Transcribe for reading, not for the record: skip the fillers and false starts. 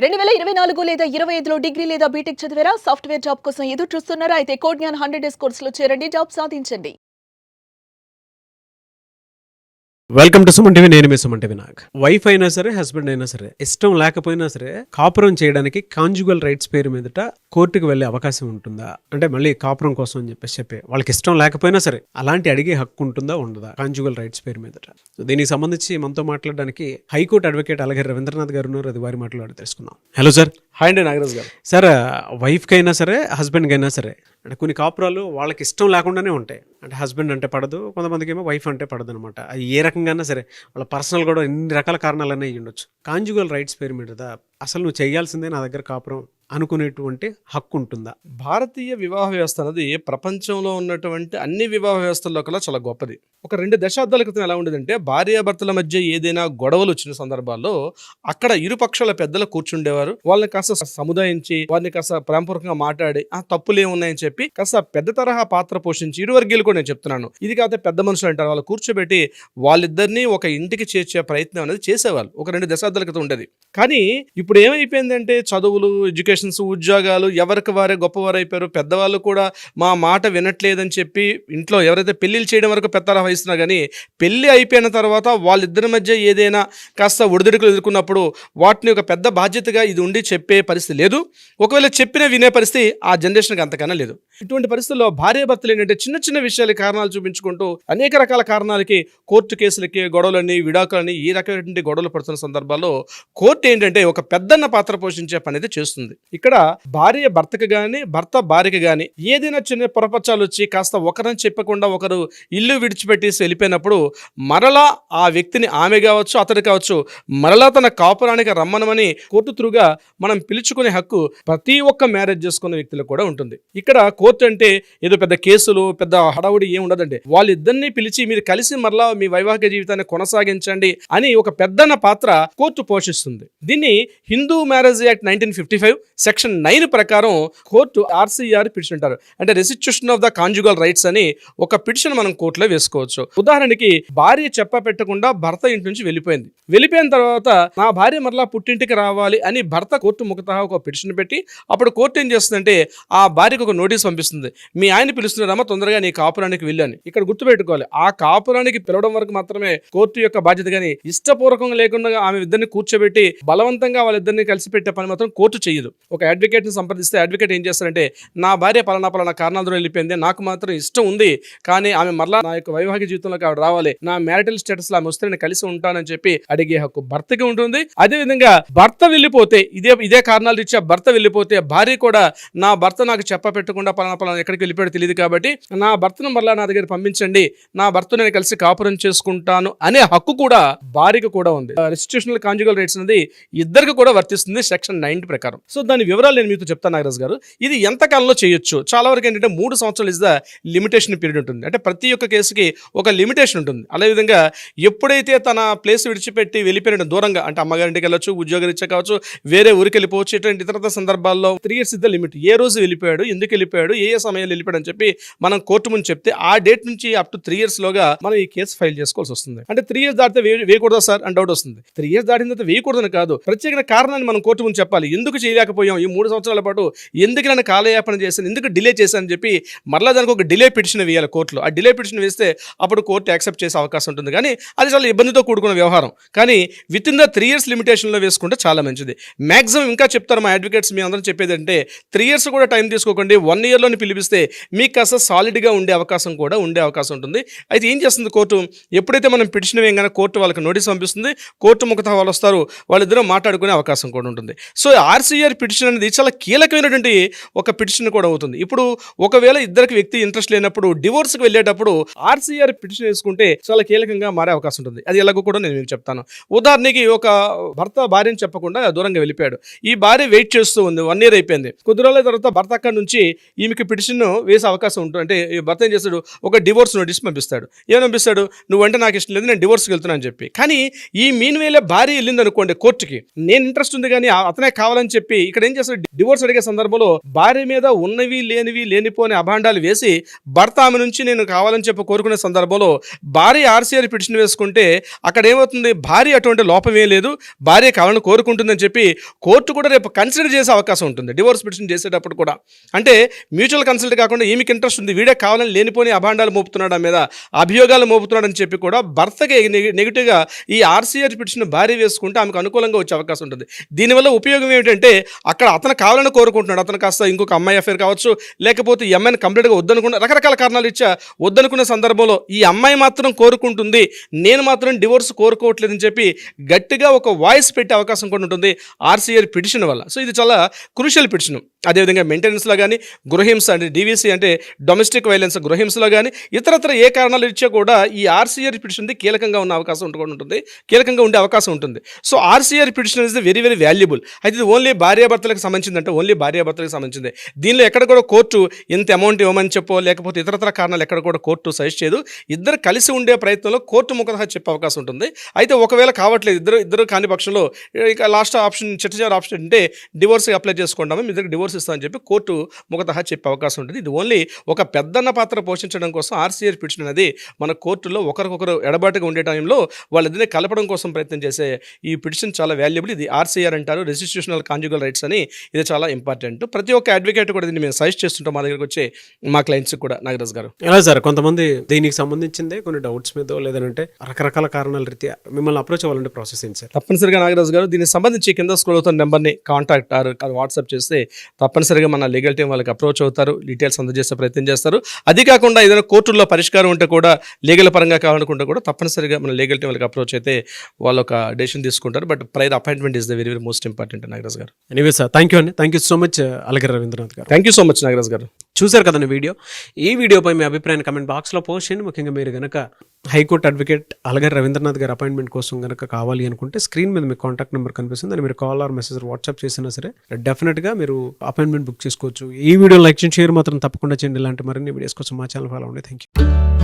2024 లేదా 25లో డిగ్రీ లేదా బీటెక్ చదివారా? సాఫ్ట్‌వేర్ జాబ్ కోసం ఎదురు చూస్తున్నారా? అయితే కోడ్ జ్ఞాన్ 100 డేస్ కోర్సులో చేరండి. జాబ్ సాధించండి. Welcome to Suman TV. నేను మీ సుమన్ టీవీ. నాకు వైఫ్ అయినా సరే, హస్బెండ్ అయినా సరే, ఇష్టం లేకపోయినా సరే కాపురం చేయడానికి కాంజుగల్ రైట్స్ పేరు మీదట కోర్టుకు వెళ్లే అవకాశం ఉంటుందా? అంటే మళ్ళీ కాపురం కోసం అని చెప్పి వాళ్ళకి ఇష్టం లేకపోయినా సరే అలాంటి అడిగే హక్కు ఉంటుందా ఉండదా కాంజుగల్ రైట్స్ పేరు మీదట? దీనికి సంబంధించి మనతో మాట్లాడడానికి హైకోర్టు అడ్వకేట్ అలాగే రవీంద్రనాథ్ గారు ఉన్నారు. అది వారి మాట్లాడి తెలుసుకుందాం. Hello sir. హాయ్ అండి నాగరాజ్ గారు. సార్, వైఫ్కి అయినా సరే, హస్బెండ్కి అయినా సరే, అంటే కొన్ని కాపురాలు వాళ్ళకి ఇష్టం లేకుండానే ఉంటాయి. అంటే హస్బెండ్ అంటే పడదు, కొంతమందికి ఏమో వైఫ్ అంటే పడదు అనమాట. అది ఏ రకంగా సరే, వాళ్ళ పర్సనల్ కూడా ఎన్ని రకాల కారణాలన్నీ అయ్యి ఉండొచ్చు. కాంజుగల్ రైట్స్ పేరు మీద అసలు నువ్వు చేయాల్సిందే నా దగ్గర కాపురం అనుకునేటువంటి హక్కు ఉంటుందా? భారతీయ వివాహ వ్యవస్థ అనేది ప్రపంచంలో ఉన్నటువంటి అన్ని వివాహ వ్యవస్థల్లో కల్లా చాలా గొప్పది. ఒక 2 దశాబ్దాల క్రితం ఎలా ఉండేదంటే, భార్యాభర్తల మధ్య ఏదైనా గొడవలు వచ్చిన సందర్భాల్లో అక్కడ ఇరుపక్షాల పెద్దలు కూర్చుండేవారు. వాళ్ళని కాస్త సముదాయించి, వారిని కాస్త ప్రేమపూర్వకంగా మాట్లాడి ఆ తప్పులు ఏమున్నాయని చెప్పి కాస్త పెద్ద తరహా పాత్ర పోషించి, ఇరు వర్గీయులు కూడా నేను చెప్తున్నాను, ఇది కాకపోతే పెద్ద మనుషులు అంటారు, వాళ్ళు కూర్చోబెట్టి వాళ్ళిద్దరినీ ఒక ఇంటికి చేర్చే ప్రయత్నం అనేది చేసేవాళ్ళు. ఒక 2 దశాబ్దాల క్రితం ఉండేది. కానీ ఇప్పుడు ఏమైపోయిందంటే, చదువులు, ఎడ్యుకేషన్స్, ఉద్యోగాలు, ఎవరికి వారే గొప్పవారు అయిపోయారు. పెద్దవాళ్ళు కూడా మా మాట వినట్లేదని చెప్పి ఇంట్లో ఎవరైతే పెళ్లిళ్ళు చేయడం వరకు పెద్దరా వహిస్తున్నా కానీ, పెళ్లి అయిపోయిన తర్వాత వాళ్ళిద్దరి మధ్య ఏదైనా కాస్త ఒడిదుడుకులు ఎదుర్కొన్నప్పుడు వాటిని ఒక పెద్ద బాధ్యతగా ఇది ఉండి చెప్పే పరిస్థితి లేదు. ఒకవేళ చెప్పినా వినే పరిస్థితి ఆ జనరేషన్కి అంతకన్నా లేదు. ఇటువంటి పరిస్థితుల్లో భార్యాభర్తలు ఏంటంటే చిన్న చిన్న విషయాలు కారణాలు చూపించుకుంటూ అనేక రకాల కారణాలకి కోర్టు కేసులకి, గొడవలని, విడాకులని, ఈ రకమైనటువంటి గొడవలు పడుతున్న సందర్భాల్లో కోర్టు ఏంటంటే ఒక పెద్దన్న పాత్ర పోషించే పని అయితే చేస్తుంది. ఇక్కడ భార్య భర్తకు కానీ, భర్త భార్యకి కానీ ఏదైనా చిన్న పొరపచ్చాలు వచ్చి కాస్త ఒకరిని చెప్పకుండా ఒకరు ఇల్లు విడిచిపెట్టేసి వెళ్ళిపోయినప్పుడు మరలా ఆ వ్యక్తిని, ఆమె కావచ్చు అతడు కావచ్చు, మరలా తన కాపురానికి రమ్మనమని కోర్టు త్రూగా మనం పిలుచుకునే హక్కు ప్రతి ఒక్క మ్యారేజ్ చేసుకున్న వ్యక్తులకు కూడా ఉంటుంది. ఇక్కడ కోర్టు అంటే ఏదో పెద్ద కేసులు, పెద్ద హడావుడి ఏమి ఉండదండి. వాళ్ళిద్దరిని పిలిచి మీరు కలిసి మరలా మీ వైవాహిక జీవితాన్ని కొనసాగించండి అని ఒక పెద్దన్న పాత్ర కోర్టు పోషిస్తుంది. దీన్ని హిందూ మ్యారేజ్ యాక్ట్ 1955 సెక్షన్ 9 ప్రకారం కోర్టు RCR పిటిషన్ అంటారు. అంటే restitution of the conjugal rights అని ఒక పిటిషన్ మనం కోర్టులో వేసుకోవచ్చు. ఉదాహరణకి, భార్య చెప్ప పెట్టకుండా భర్త ఇంటి నుంచి వెళ్ళిపోయిన తర్వాత నా భార్య మరలా పుట్టింటికి రావాలి అని భర్త కోర్టు ముఖతహా ఒక పిటిషన్ పెట్టి, అప్పుడు కోర్టు ఏం చేస్తుందంటే ఆ భార్యకు ఒక నోటీస్ పంపిస్తుంది. మీ ఆయన పిలుస్తున్నారమ్మా, తొందరగా నీ కాపురానికి వెళ్ళని. ఇక్కడ గుర్తుపెట్టుకోవాలి, ఆ కాపురానికి పిలవడం వరకు మాత్రమే కోర్టు యొక్క బాధ్యత, కానీ ఇష్టపూర్వకంగా లేకుండా ఆమె ఇద్దరిని కూర్చోబెట్టి బలవంతంగా వాళ్ళిద్దరిని కలిసి పెట్టే పని మాత్రం కోర్టు చేయదు. ఒక అడ్వకేట్ని సంప్రదిస్తే అడ్వకేట్ ఏం చేస్తారంటే, నా భార్య పలానా కారణాలతో వెళ్ళిపోయింది, నాకు మాత్రం ఇష్టం ఉంది, కానీ ఆమె మరలా నా యొక్క వైవాహిక జీవితంలోకి ఆవిడ రావాలి, నా మ్యారిటల్ స్టేటస్ లో ఆమె వస్తే నేను కలిసి ఉంటానని చెప్పి అడిగే హక్కు భర్తకి ఉంటుంది. అదేవిధంగా భర్త వెళ్ళిపోతే, ఇదే కారణాలు ఇచ్చా భర్త వెళ్ళిపోతే భార్య కూడా, నా భర్త నాకు చెప్ప పెట్టకుండా పలానా ఎక్కడికి వెళ్ళిపోయాడో తెలియదు కాబట్టి నా భర్తను మరలా నా దగ్గర పంపించండి, నా భర్త నేను కలిసి కాపురం చేసుకుంటాను అనే హక్కు కూడా భార్యకు కూడా ఉంది. రెస్టిట్యూషనల్ కాంజుగల్ రైట్స్ అనేది ఇద్దరికి కూడా వర్తిస్తుంది సెక్షన్ 9 ప్రకారం. సో దాని వివరాలు నేను మీతో చెప్తాను నాగరాజ్ గారు. ఇది ఎంత కాలంలో చేయొచ్చు? చాలా వరకు ఏంటంటే 3 సంవత్సరాలు ఇస్ ద లిమిటేషన్ పీరియడ్ ఉంటుంది. అంటే ప్రతి ఒక్క కేసుకి ఒక లిమిటేషన్ ఉంటుంది. అదేవిధంగా ఎప్పుడైతే తన ప్లేస్ విడిచిపెట్టి వెళ్ళిపోయిన దూరంగా, అంటే అమ్మగారింటికి వెళ్ళొచ్చు, ఉద్యోగరీత్యా కావచ్చు, వేరే ఊరికి వెళ్ళిపోవచ్చు, ఇటువంటి ఇతర సందర్భాల్లో 3 years ఇస్ ద లిమిట్. ఏ రోజు వెళ్ళిపోయాడు, ఎందుకు వెళ్ళిపోయాడు, ఏ సమయంలో వెళ్ళిపోయాడు అని చెప్పి మనం కోర్టు ముందు చెప్తే ఆ డేట్ నుంచి అప్ టు 3 years లోగా మనం ఈ కేసు ఫైల్ చేసుకోవాల్సి వస్తుంది. అంటే 3 years దాటితే వేయకూడదా సార్ అని డౌట్ వస్తుంది. 3 years దాటిన తర్వాత వేయకూడదని కాదు, ప్రత్యేక కారణాన్ని మనం కోర్టు ముందు చెప్పాలి. ఎందుకు చేయలేకపోయాం ఈ 3 సంవత్సరాల పాటు, ఎందుకు నన్ను కాలయాపన చేశాను, ఎందుకు డిలే చేశాను చెప్పి మరలా దానికి ఒక డిలే పిటిషన్ వేయాలి కోర్టులో. ఆ డిలే పిటిషన్ వేస్తే అప్పుడు కోర్టు యాక్సెప్ట్ చేసే అవకాశం ఉంటుంది. కానీ అది చాలా ఇబ్బందితో కూడుకున్న వ్యవహారం. కానీ విత్ ఇన్ ద 3 years లిమిటేషన్లో వేసుకుంటే చాలా మంచిది. మ్యాక్సిమం ఇంకా చెప్తారు మా అడ్వకేట్స్, మీ అందరం చెప్పేది అంటే 3 years కూడా టైం తీసుకోకండి, 1 yearలోని పిలిపిస్తే మీకు కాస్త సాలిడ్గా ఉండే అవకాశం ఉంటుంది. అయితే ఏం చేస్తుంది కోర్టు, ఎప్పుడైతే మనం పిటిషన్ వేయగానే కోర్టు వాళ్ళకి నోటీస్ పంపిస్తుంది, కోర్టు ముఖత వాళ్ళు వస్తారు, వాళ్ళిద్దరూ మాట్లాడుకునే అవకాశం కూడా ఉంటుంది. సో RCR పిటిషన్ అనేది చాలా కీలకమైనటువంటి ఒక పిటిషన్ కూడా అవుతుంది. ఇప్పుడు ఒకవేళ ఇద్దరికి వ్యక్తి ఇంట్రెస్ట్ లేనప్పుడు, డివోర్స్కి వెళ్ళేటప్పుడు RCR పిటిషన్ వేసుకుంటే చాలా కీలకంగా మారే అవకాశం ఉంటుంది. అది ఎలాగో కూడా నేను మీకు చెప్తాను. ఉదాహరణకి, ఒక భర్త భార్యని చెప్పకుండా దూరంగా వెళ్ళిపోయాడు. ఈ భార్య వెయిట్ చేస్తూ ఉంది, 1 year అయిపోయింది. కొద్ది రోజుల తర్వాత భర్త అక్కడి నుంచి ఈ ఈమెకి పిటిషన్ వేసే అవకాశం ఉంటుంది. అంటే ఈ భర్త ఏం చేస్తాడు, ఒక డివోర్స్ నోటీస్ పంపిస్తాడు. ఏమని పంపిస్తాడు, నువ్వంటే నాకు ఇష్టం లేదు, నేను డివోర్స్కి వెళ్తున్నా అని చెప్పి. కానీ ఈ మీన్ వేలే భార్య వెళ్ళింది అనుకోండి కోర్టుకి, నేను ఇంట్రెస్ట్ ఉంది కానీ అతనే కావాలని చెప్పి ఇక్కడ ఏం చేస్తాడు, డివోర్స్ అడిగే సందర్భంలో భార్య మీద ఉన్నవి లేనిపోని అభాండాలు వేసి భర్త ఆమె నుంచి నేను కావాలని చెప్పి కోరుకునే సందర్భంలో భార్య ఆర్సీఆర్ పిటిషన్ వేసుకుంటే అక్కడ ఏమవుతుంది, భార్య అటువంటి లోపమే లేదు, భార్య కావాలని కోరుకుంటుందని చెప్పి కోర్టు కూడా రేపు కన్సిడర్ చేసే అవకాశం ఉంటుంది డివోర్స్ పిటిషన్ చేసేటప్పుడు కూడా. అంటే మ్యూచువల్ కన్సల్ట్ కాకుండా ఈమెకి ఇంట్రెస్ట్ ఉంది, వీడే కావాలని లేనిపోని అభాండాలు మోపుతున్నాడు మీద, అభియోగాలు మోపుతున్నాడు అని చెప్పి కూడా భర్తకి నెగిటివ్గా ఈ ఆర్సీఆర్ పిటిషన్ భార్య వేసుకుంటే ఆమెకు అనుకూలంగా వచ్చే అవకాశం ఉంటుంది. దీనివల్ల ఉపయోగం ఏమిటంటే అక్కడ అతను కావాలని కోరుకుంటున్నాడు, అతను కాస్త ఇంకొక అమ్మాయి అఫేర్ కావచ్చు, లేకపోతే ఈ అమ్మాయిని కంప్లీట్గా వద్దనుకున్న రకరకాల కారణాలు ఇచ్చా వద్దనుకున్న సందర్భంలో ఈ అమ్మాయి మాత్రం కోరుకుంటుంది, నేను మాత్రం డివోర్స్ కోరుకోవట్లేదని చెప్పి గట్టిగా ఒక వాయిస్ పెట్టే అవకాశం కూడా ఉంటుంది ఆర్సీఆర్ పిటిషన్ వల్ల. సో ఇది చాలా క్రూషియల్ పిటిషన్. అదేవిధంగా మెయింటెనెన్స్లో కానీ, గృహహింస అంటే డీవీసీ అంటే డొమెస్టిక్ వైలెన్స్ గృహహింసలో కానీ ఇతరత్ర ఏ కారణాలు ఇచ్చా కూడా ఈ ఆర్సీఆర్ పిటిషన్ కీలకంగా ఉన్న అవకాశం ఉంటుంది, కీలకంగా ఉండే అవకాశం ఉంటుంది. So RCR petition is very very valuable. అయితే ఇది ఓన్లీ భార్యాభర్తలకు సంబంధించిందంటే ఓన్లీ భార్యాభర్తలకు సంబంధించింది. దీనిలో ఎక్కడ కూడా కోర్టు ఇంత అమౌంట్ ఇవ్వమని చెప్పో లేకపోతే ఇతరత్ర కారణాలు ఎక్కడ కూడా కోర్టు సజెస్ట్ చేయదు. ఇద్దరు కలిసి ఉండే ప్రయత్నంలో కోర్టు ముఖతః చెప్పే అవకాశం ఉంటుంది. అయితే ఒకవేళ కావట్లేదు ఇద్దరు కాని పక్షంలో ఇక లాస్ట్ ఆప్షన్ చివరి ఆప్షన్ అంటే డివోర్స్ అప్లై చేసుకుంటాము, మీ ఇద్దరికి డివోర్స్ ఇస్తామని చెప్పి కోర్టు ముఖతః చెప్పే అవకాశం ఉంటుంది. ఇది ఓన్లీ ఒక పెద్దన్న పాత్ర పోషించడం కోసం ఆర్సీఆర్ పిటిషన్ అనేది మన కోర్టులో ఒకరికొకరు ఎడబాటుగా ఉండే టైంలో వాళ్ళిద్దరిని కలపడం కోసం ప్రయత్నం చేసే ఈ పిటిషన్ చాలా వాల్యుబుల్. ఇది ఆర్సీఆర్ అంటారు, రెస్టిట్యూషనల్ కాంజుగల్ రైట్స్ అని. ఇది చాలా ఇంపార్టెంట్. ప్రతి ఒక్క అడ్వకేట్ కూడా దీన్ని మేము సజెస్ట్ చేస్తుంటాం మా దగ్గరకు వచ్చే మా క్లయింట్స్ కూడా. నాగరాజ్ గారు ఎలా సార్, కొంతమంది దీనికి సంబంధించిందే కొన్ని డౌట్స్ మీద లేదంటే రకరకాల కారణాల రీత్యా మిమ్మల్ని అప్రోచ్ అవ్వాలంటే ప్రాసెస్ ఏంటి సార్? తప్పనిసరిగా నాగరాజ్ గారు దీనికి సంబంధించి కింద స్క్రోల్ అవుతున్న నెంబర్ని కాంటాక్ట్ వాట్సాప్ చేస్తే తప్పనిసరిగా మన లీగల్ టీం వాళ్ళకి అప్రోచ్ అవుతారు, డీటెయిల్స్ అందజేసే ప్రయత్నం చేస్తారు. అది కాకుండా ఏదైనా కోర్టుల్లో పరిష్కారం ఉంటే కూడా లీగల్ పరంగా కావాలనుకుంటే కూడా తప్పనిసరిగా మన లీగల్ టీం వాళ్ళకి అప్రోచ్ అయితే వాళ్ళు ఒక డెసిషన్ తీసుకుంటారు. But prior appointment is the very very most important Nagaraj గారు. ఎనీవే సార్, థ్యాంక్ యూ అండి. Thank you so much Alagiri Ravindranath గారు. Thank you so much Nagaraj గారు. చూశారు కదండి వీడియో. ఈ వీడియోపై మీ అభిప్రాయాన్ని కమెంట్ బాక్స్లో పోస్ట్ చేయండి. ముఖ్యంగా మీరు కనుక హైకోర్టు అడ్వకేట్ అలగిరి రవీంద్రనాథ్ గారి అపాయింట్మెంట్ కోసం కనుక కావాలి అనుకుంటే స్క్రీన్ మీద మీకు కాంటాక్ట్ నెంబర్ కనిపిస్తుంది, అని మీరు కాల్ ఆర్ మెసేజ్ వాట్సాప్ చేసినా సరే డెఫినెట్గా మీరు అపాయింట్మెంట్ బుక్ చేసుకోవచ్చు. ఈ వీడియో లైక్ చేయండి, షేర్ మాత్రం తప్పకుండా చేయండి. ఇలాంటి మరిన్ని వీడియోస్ కోసం మా ఛానల్ ఫాలో అవ్వండి. Thank you.